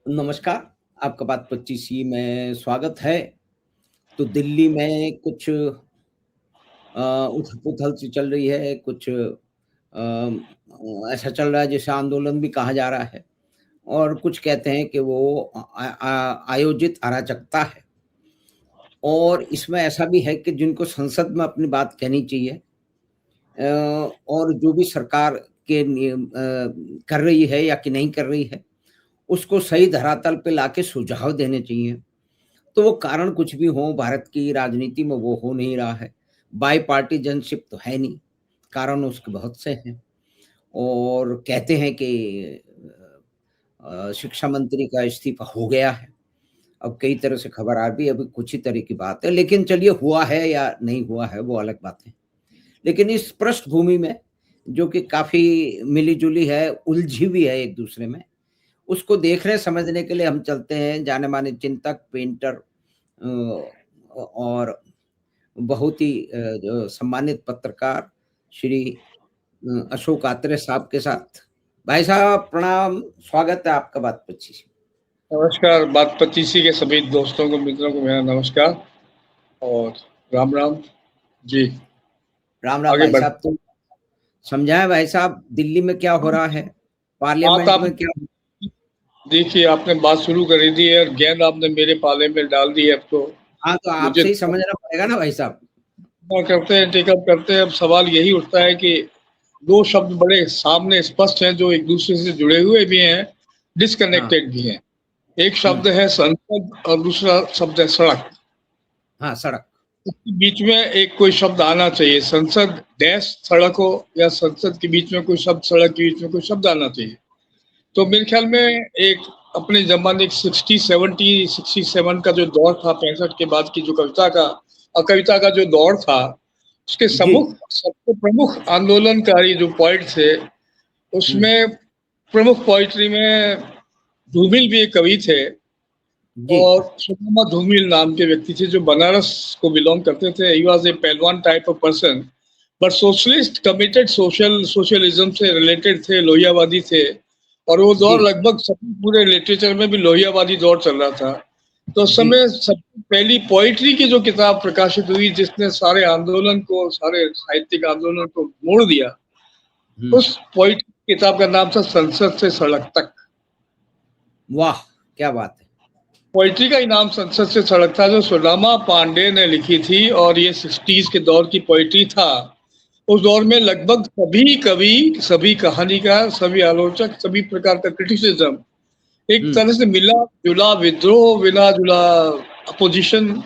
नमस्कार, आपका बात 25 में स्वागत है। तो दिल्ली में कुछ उथल-पुथल सी चल रही है, कुछ ऐसा चल रहा है जैसे आंदोलन भी कहा जा रहा है और कुछ कहते हैं कि वो आयोजित अराजकता है और इसमें ऐसा भी है कि जिनको संसद में अपनी बात कहनी चाहिए और जो भी सरकार के नियम कर रही है या कि नहीं कर रही है, उसको सही धरातल पे लाके सुझाव देने चाहिए। तो वो कारण कुछ भी हो, भारत की राजनीति में वो हो नहीं रहा है। बायपार्टिजनशिप तो है नहीं, कारण उसके बहुत से हैं और कहते हैं कि शिक्षा मंत्री का इस्तीफा हो गया है। अब कई तरह से खबर आ रही है, अभी कुछ ही तरह की बात है, लेकिन चलिए हुआ है या नहीं हुआ है, वो अलग बात है। लेकिन इस पृष्ठभूमि में, जो कि काफ़ी मिली-जुली है, उलझी हुई है एक-दूसरे में, उसको देखने-समझने के लिए हम चलते हैं जाने-माने चिंतक, पेंटर और बहुत ही जो सम्मानित पत्रकार श्री अशोक आत्रे साहब के साथ। भाई साहब प्रणाम, स्वागत है आपका बात 25। नमस्कार, बात पच्चीसी के सभी दोस्तों को, मित्रों को मेरा नमस्कार और राम राम। जी, राम-राम आगे भाई बढ़। साहब, तो समझाएँ भाई साहब दिल्ली में क्या हो रहा है? बात पार्लियामेंट आप में क्या देखिए, आपने बात शुरू कर दी है और गेंद आपने मेरे पाले में डाल दी है। अब तो हाँ, तो मुझे आपसे ही समझना पड़ेगा ना भाई साहब। करते हैं, टेकअप करते हैं। अब सवाल यही उठता है कि दो शब्द बड़े सामने स्पष्ट हैं जो एक दूसरे से जुड़े हुए भी हैं, हाँ, डिस्कनेक्टेड भी हैं। एक हुँ, शब्द है संसद और दूसरा शब्द है सड़क। हाँ, सड़क। उसके बीच में एक कोई शब्द आना चाहिए। संसद डैश सड़क हो या संसद के बीच में कोई शब्द, सड़क के बीच में कोई शब्द आना चाहिए। तो मेरे ख्याल में एक अपने जमाने 67 का जो दौर था, 65 के बाद की जो कविता का जो दौर था, उसके जी, सबसे प्रमुख आंदोलनकारी जो पोइट थे, हुँ, उसमें प्रमुख पोइट्री में धूमिल भी एक कवि थे जी, और सुदामा धूमिल नाम के व्यक्ति थे जो बनारस को बिलोंग करते थे। ही वाज ए पहलवान type of person, but socialist, committed, socialism से रिलेटेड थे, लोहियावादी थे। और वो दौर जी, लगभग सभी पूरे लिटरेचर में भी लोहियावादी दौर चल रहा था। तो उस जी, समय सबसे पहली पोइट्री की जो किताब प्रकाशित हुई जिसने सारे आंदोलन को, सारे साहित्यिक आंदोलन को मोड़ दिया, हुँ, उस पोइट्री किताब का नाम था संसद से सड़क तक। वाह! क्या बात है। पोइट्री का इनाम संसद से सड़क था जो सुदामा पांडे ने लिखी थी और ये 60s के दौर की पोइट्री था। उस दौर में लगभग सभी कवि, सभी कहानीकार, सभी आलोचक, सभी प्रकार का क्रिटिसिज्म एक हुँ, तरह से मिला जुला विद्रोह, मिला जुला अपोजिशन।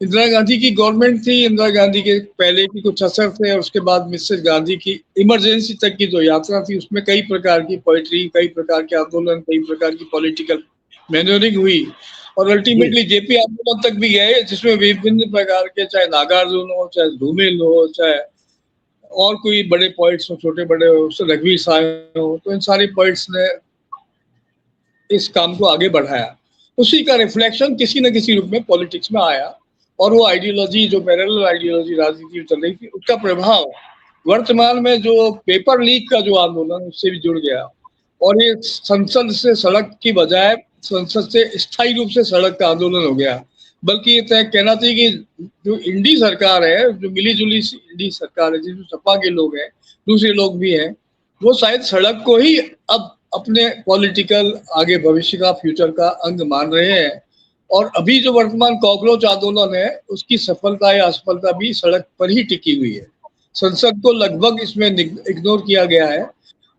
इंदिरा गांधी की गवर्नमेंट थी, इंदिरा गांधी के पहले की कुछ असर थे और उसके बाद मिसेस गांधी की इमरजेंसी तक की जो यात्रा थी, उसमें कई प्रकार की पोइट्री, कई प्रकार के आंदोलन, कई प्रकार की पॉलिटिकल मैन्योरिंग हुई और जी, अल्टीमेटली जेपी आंदोलन तक भी गए, जिसमें विभिन्न प्रकार के, चाहे नागार्जुन हो, चाहे धूमिल हो, चाहे और कोई बड़े पॉइंट्स हो, छोटे बड़े हो, रघुवीर साय हो, तो इन सारे पॉइंट्स ने इस काम को आगे बढ़ाया। उसी का रिफ्लेक्शन किसी न किसी रूप में पॉलिटिक्स में आया और वो आइडियोलॉजी, जो पैरेलल आइडियोलॉजी राजनीति में चल रही थी, उसका प्रभाव वर्तमान में जो पेपर लीक का जो आंदोलन, उससे भी जुड़ गया और ये संसद से सड़क की बजाय संसद से स्थायी रूप से सड़क का आंदोलन हो गया। बल्कि ये तय कहना चाहिए कि जो इंडी सरकार है, जो मिली जुली इंडी सरकार है, जिसमें सपा के लोग हैं, दूसरे लोग भी हैं, वो शायद सड़क को ही अब अपने पॉलिटिकल आगे भविष्य का, फ्यूचर का अंग मान रहे हैं। और अभी जो वर्तमान कॉकरोच आंदोलन है, उसकी सफलता या असफलता भी सड़क पर ही टिकी हुई है। संसद को लगभग इसमें इग्नोर किया गया है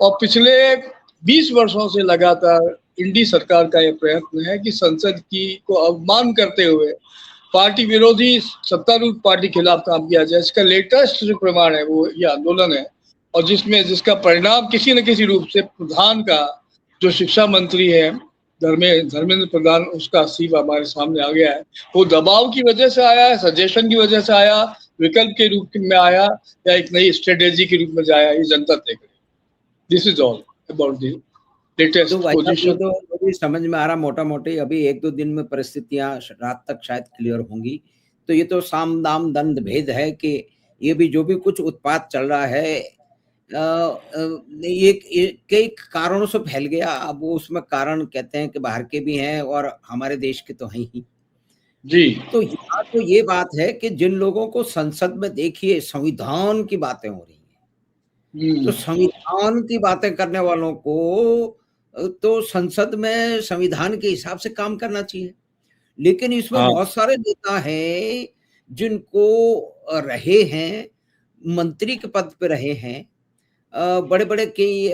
और पिछले 20 वर्षों से लगातार इंडी सरकार का यह प्रयत्न है कि संसद की को अवमान करते हुए पार्टी विरोधी सत्तारूढ़ पार्टी के खिलाफ काम किया जाए। इसका लेटेस्ट जो प्रमाण है वो ये आंदोलन है और जिसका परिणाम किसी न किसी रूप से प्रधान का, जो शिक्षा मंत्री है धर्मेंद्र प्रधान, उसका इस्तीफा हमारे सामने आ गया है। वो दबाव की वजह से आया है, सजेशन की वजह से आया, विकल्प के रूप में आया या एक नई स्ट्रेटेजी के रूप में जाया, ये जनता तय करेगी। This is all about the तो लेटेस्ट भाई साहब ये पोजीशन। तो मुझे समझ में आ रहा मोटा-मोटी अभी 1-2 दिन में परिस्थितियाँ रात तक शायद क्लियर होंगी। तो ये तो साम, दाम, दंड भेद है कि ये भी जो भी कुछ उत्पात चल रहा है, कई कारणों से फैल गया। अब वो उसमें कारण कहते हैं कि बाहर के भी हैं और हमारे देश के तो हैं ही। जी। तो यहाँ तो ये बात है कि जिन लोगों को संसद में देखिए संविधान की बातें हो रही हैं, तो संविधान की बातें करने वालों को तो संसद में संविधान के हिसाब से काम करना चाहिए। लेकिन इसमें हाँ। बहुत सारे नेता हैं जिनको रहे हैं, मंत्री के पद पे रहे हैं, बड़े-बड़े कई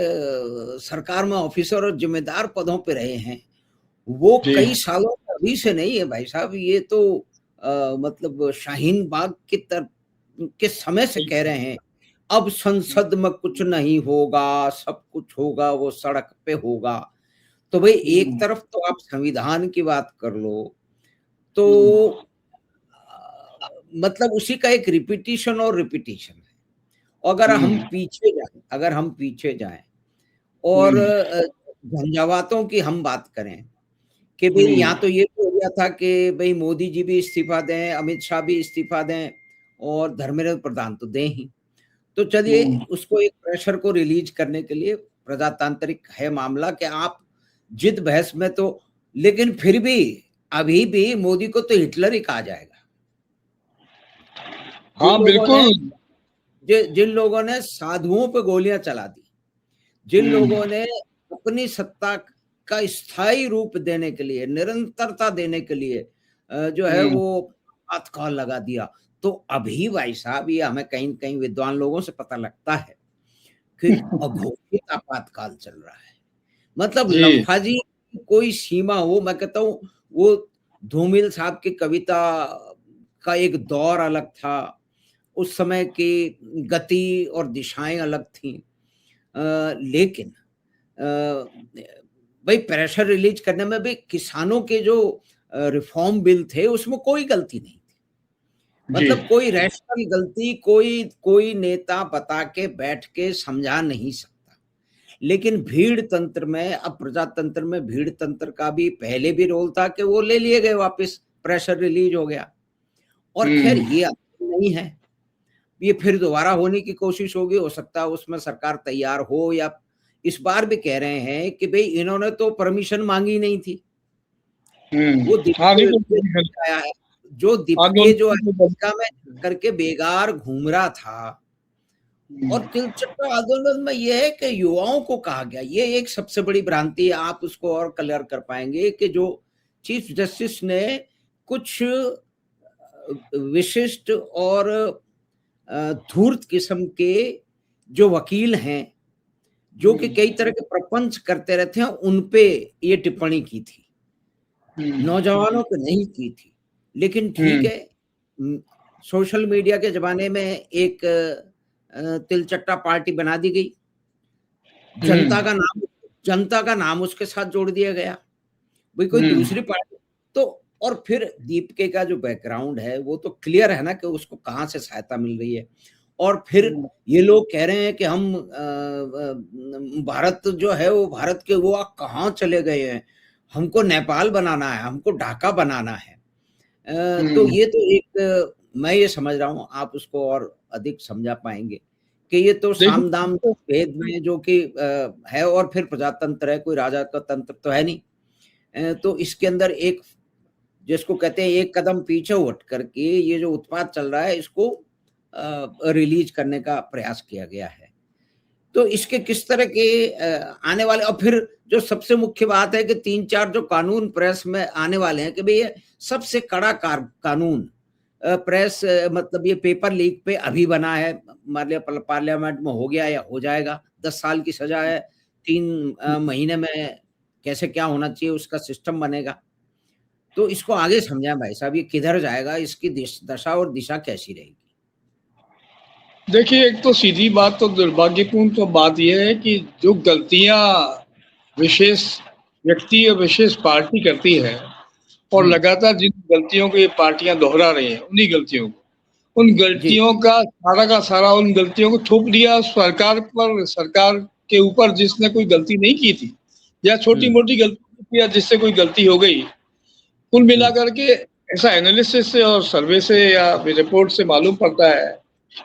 सरकार में ऑफिसर और ज़िम्मेदार पदों पे रहे हैं। वो जी। कई सालों से अभी से नहीं है भाई साहब, ये तो मतलब शाहीन बाग के समय से कह रहे हैं, अब संसद में कुछ नहीं होगा, सब कुछ होगा वो सड़क पे होगा। तो भई एक तरफ तो आप संविधान की बात कर लो, तो मतलब उसी का एक रिपिटिशन और रिपिटिशन है। अगर हम पीछे जाएँ और झंझावातों की हम बात करें कि भई यहाँ तो ये तो हो गया था कि भई मोदी जी भी इस्तीफ़ा दें, अमित शाह भी इस्तीफ़ा दें और धर्मेंद्र प्रधान तो दें ही। तो चलिए उसको एक प्रेशर को रिलीज़ करने के लिए प्रजातांत्रिक है मामला कि आप जिद बहस में तो लेकिन फिर भी अभी भी मोदी को तो हिटलर ही कहा जाएगा। हाँ, बिल्कुल। जिन लोगों ने साधुओं पे गोलियाँ चला दी, जिन लोगों ने अपनी सत्ता का स्थायी रूप देने के लिए, निरंतरता देने के लिए जो है वो आतंकवाद लगा दिया। तो अभी भाई साहब ये हमें कहीं-कहीं विद्वान लोगों से पता लगता है कि अघोषित आपातकाल चल रहा है। मतलब जी। लम्फाजी की कोई सीमा हो, मैं कहता हूँ वो धूमिल साहब की कविता का एक दौर अलग था, उस समय की गति और दिशाएँ अलग थीं। लेकिन भई प्रेशर रिलीज़ करने में भी किसानों के जो रिफ़ॉर्म बिल थे उसमें कोई गलती नहीं थी। जी। मतलब कोई रैशनल गलती कोई नेता बता के बैठ के समझा नहीं सकता। लेकिन भीड़ तंत्र में अब प्रजातंत्र में भीड़ तंत्र का भी पहले भी रोल था कि वो ले लिए गए वापस, प्रेशर रिलीज़ हो गया। और ख़ैर ये अब नहीं है। ये फिर दोबारा होने की कोशिश होगी, हो सकता है उसमें सरकार तैयार हो या इस बार भी कह रहे हैं कि भई इन्होंने तो परमिशन माँगी नहीं थी। वो हाँ, नहीं दीपिके तो आया है, जो दीपिके जो अमेरिका में करके बेगार घूम रहा था और तिलचट्टा आंदोलन में ये है कि युवाओं को कहा गया, ये एक सबसे बड़ी भ्रांति है, आप उसको और क्लियर कर पाएँगे कि जो चीफ जस्टिस ने कुछ विशिष्ट और धूर्त किस्म के जो वकील हैं, जो कि कई तरह के प्रपंच करते रहते हैं, उन पे ये टिप्पणी की थी। नौजवानों पे नहीं की थी। लेकिन ठीक है, सोशल मीडिया के ज़माने में एक तिलचट्टा पार्टी बना दी गई। जनता का नाम उसके साथ जोड़ दिया गया। भई कोई दूसरी पार्टी तो और फिर दीपिके का जो बैकग्राउंड है, वो तो क्लियर है ना कि उसको कहाँ से सहायता मिल रही है। और फिर ये लोग कह रहे हैं कि हम भारत जो है वो भारत के वो कहाँ चले गए हैं, हमको नेपाल बनाना है, हमको ढाका बनाना है। तो ये तो एक मैं ये समझ रहा हूँ, आप उसको और अधिक समझा पाएँगे कि ये तो साम-दाम भेद में जो कि है और फिर प्रजातंत्र है, कोई राजा का तंत्र तो है नहीं। तो इसके अंदर एक जिसको कहते हैं एक कदम पीछे हट करके ये जो उत्पात चल रहा है इसको रिलीज़ करने का प्रयास किया गया है। तो इसके किस तरह के आने वाले और फिर जो सबसे मुख्य बात है कि 3-4 जो कानून प्रेस में आने वाले हैं कि भई ये सबसे कड़ा कानून प्रेस मतलब ये पेपर लीक पे अभी बना है, मान लिया पार्लियामेंट में हो गया या हो जाएगा, 10 साल की सज़ा है, 3 महीने में कैसे क्या होना चाहिए उसका सिस्टम बनेगा। तो इसको आगे समझाएँ भाई साहब, ये किधर जाएगा, इसकी दशा और दिशा कैसी रहेगी? देखिए, एक तो सीधी बात तो दुर्भाग्यपूर्ण तो बात ये है कि जो गलतियाँ विशेष व्यक्ति और विशेष पार्टी करती है और लगातार जिन गलतियों को ये पार्टियाँ दोहरा रही हैं, उन्हीं गलतियों को, उन जी। गलतियों का सारा उन गलतियों को थोप दिया सरकार पर, सरकार के ऊपर जिसने कोई गलती नहीं की थी या छोटी-मोटी गलती की या जिससे कोई गलती हो गई। कुल मिलाकर के ऐसा एनालिसिस से और सर्वे से या रिपोर्ट से मालूम पड़ता है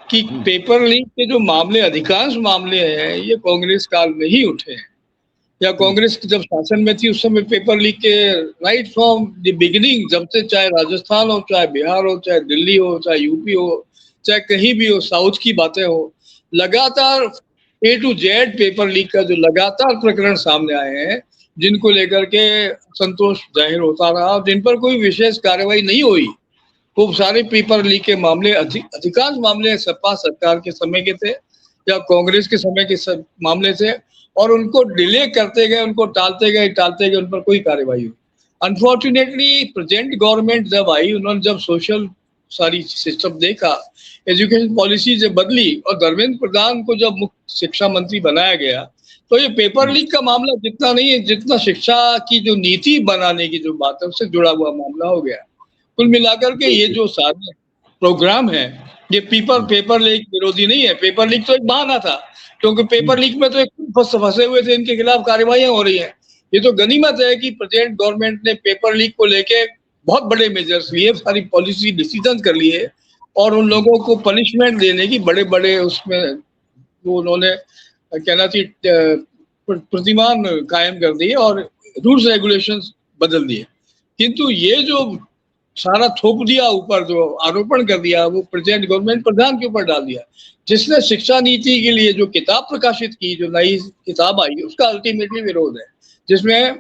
कि पेपर लीक के जो मामले, अधिकांश मामले हैं, ये कांग्रेस काल में ही उठे हैं, या कांग्रेस जब शासन में थी उस समय पेपर लीक के राइट फ्रॉम द बिगिनिंग, जब से चाहे राजस्थान हो, चाहे बिहार हो, चाहे दिल्ली हो, चाहे यूपी हो, चाहे कहीं भी हो, साउथ की बातें हो, लगातार ए टू जेड पेपर लीक का जो लगातार प्रकरण सामने आए हैं, जिनको लेकर के संतोष जाहिर होता रहा और जिन पर कोई विशेष कार्रवाई नहीं हुई। खूब सारे पेपर लीक के मामले, अधिकांश मामले सपा सरकार के समय के थे या कांग्रेस के समय के मामले थे, और उनको डिले करते गए, उनको टालते गए, उन पर कोई कार्रवाई हुई। अनफॉर्चुनेटली प्रेजेंट गवर्नमेंट जब आई, उन्होंने जब सोशल सारी सिस्टम देखा, एजुकेशन पॉलिसी जब बदली और धर्मेंद्र प्रधान को जब मुख्य शिक्षा मंत्री बनाया गया, तो ये पेपर लीक का मामला जितना नहीं है, जितना शिक्षा की जो नीति बनाने की जो बात है उससे जुड़ा हुआ मामला हो गया। कुल मिलाकर के ये जो सारे प्रोग्राम है, ये पेपर लीक विरोधी नहीं है। पेपर लीक तो एक बहाना था, क्योंकि पेपर लीक में तो एक फंसे हुए थे, इनके खिलाफ कार्रवाइयां हो रही हैं। ये तो गनीमत है कि प्रेजेंट गवर्नमेंट ने पेपर लीक को लेके बहुत बड़े मेजर्स लिए, सारी पॉलिसी डिसीजन कर लिए, और उन लोगों को पनिशमेंट देने की बड़े बड़े उसमें वो उन्होंने कहना चाहिए प्रतिमान कायम कर दिए और रूल्स रेगुलेशंस बदल दिए। किंतु ये जो सारा थोप दिया ऊपर, जो आरोपण कर दिया, वो प्रेजेंट गवर्नमेंट प्रधान के ऊपर डाल दिया, जिसने शिक्षा नीति के लिए जो किताब प्रकाशित की, जो नई किताब आई, उसका अल्टीमेटली विरोध है, जिसमें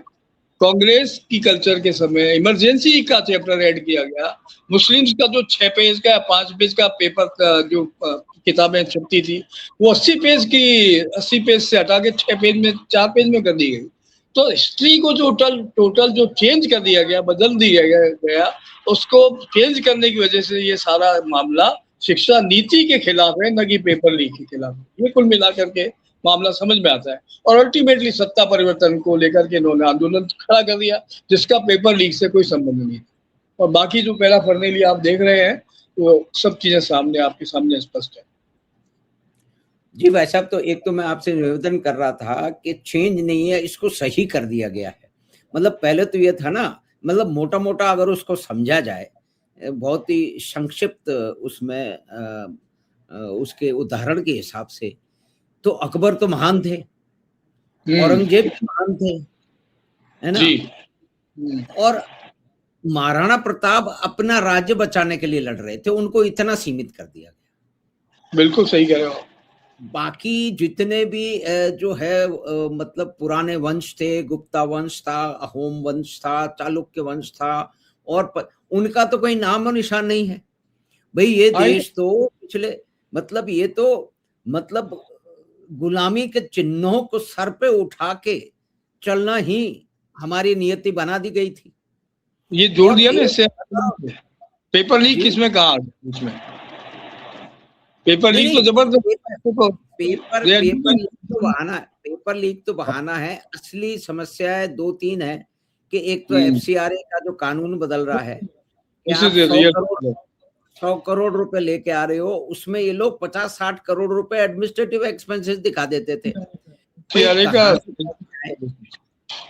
कांग्रेस की कल्चर के समय इमरजेंसी का चैप्टर ऐड किया गया। मुस्लिम्स का जो 6 पेज का 5 पेज का पेपर जो किताबें छपती थी, वो 80 पेज से हटा के 6 पेज में 4 पेज में कर दी गई। तो हिस्ट्री को जो टोटल जो चेंज कर दिया गया, बदल दिया गया, उसको चेंज करने की वजह से ये सारा मामला शिक्षा नीति के खिलाफ है, न कि पेपर लीक के खिलाफ। ये कुल मिलाकर के मामला समझ में आता है, और अल्टीमेटली सत्ता परिवर्तन को लेकर के इन्होंने आंदोलन खड़ा कर दिया, जिसका पेपर लीक से कोई संबंध नहीं। और बाकी जो पहला फरने लिए आप देख रहे हैं, वो सब चीजें सामने आपके सामने स्पष्ट है। जी भाई साहब, तो एक तो मैं आपसे निवेदन कर रहा था कि चेंज नहीं है, इसको सही कर दिया गया है। मतलब पहले तो ये था ना, मतलब मोटा मोटा अगर उसको समझा जाए, बहुत ही संक्षिप्त उसमें उसके उदाहरण के हिसाब से, तो अकबर तो महान थे, औरंगजेब महान थे, है ना जी। और महाराणा प्रताप अपना राज्य बचाने के लिए लड़ रहे थे, उनको इतना सीमित कर दिया गया। बिल्कुल सही कह रहे हो। बाकी जितने भी जो है मतलब पुराने वंश थे, गुप्ता वंश था, अहोम वंश था, चालुक्य वंश था, और उनका तो कोई नाम और निशान नहीं है। भाई ये देश तो पिछले मतलब ये तो मतलब गुलामी के चिन्हों को सर पे उठा के चलना ही हमारी नियति बना दी गई थी। ये जोड़ दिया ना इससे। पेपर लीक किसमें कहा उसमें? पेपर लीक तो जबरदस्त। पेपर लीक तो बहाना है। असली समस्या है 2-3 है कि एक तो एफसीआरए का जो कानून बदल रहा है, 100 करोड़ रुपए लेके आ रहे हो, उसमें ये लोग 50-60 करोड़ रुपए एडमिनिस्ट्रेटिव एक्सपेंसेस दिखा देते थे।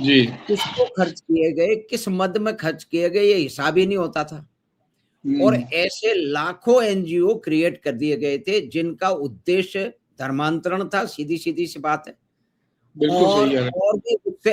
जी, किसको खर्च किए गए, किस मद में खर्च किए गए, ये हिसाब ही नहीं होता था। और ऐसे लाखों एनजीओ क्रिएट कर दिए गए थे जिनका उद्देश्य धर्मांतरण था, सीधी सी बात है। बिल्कुल सही है। और भी उससे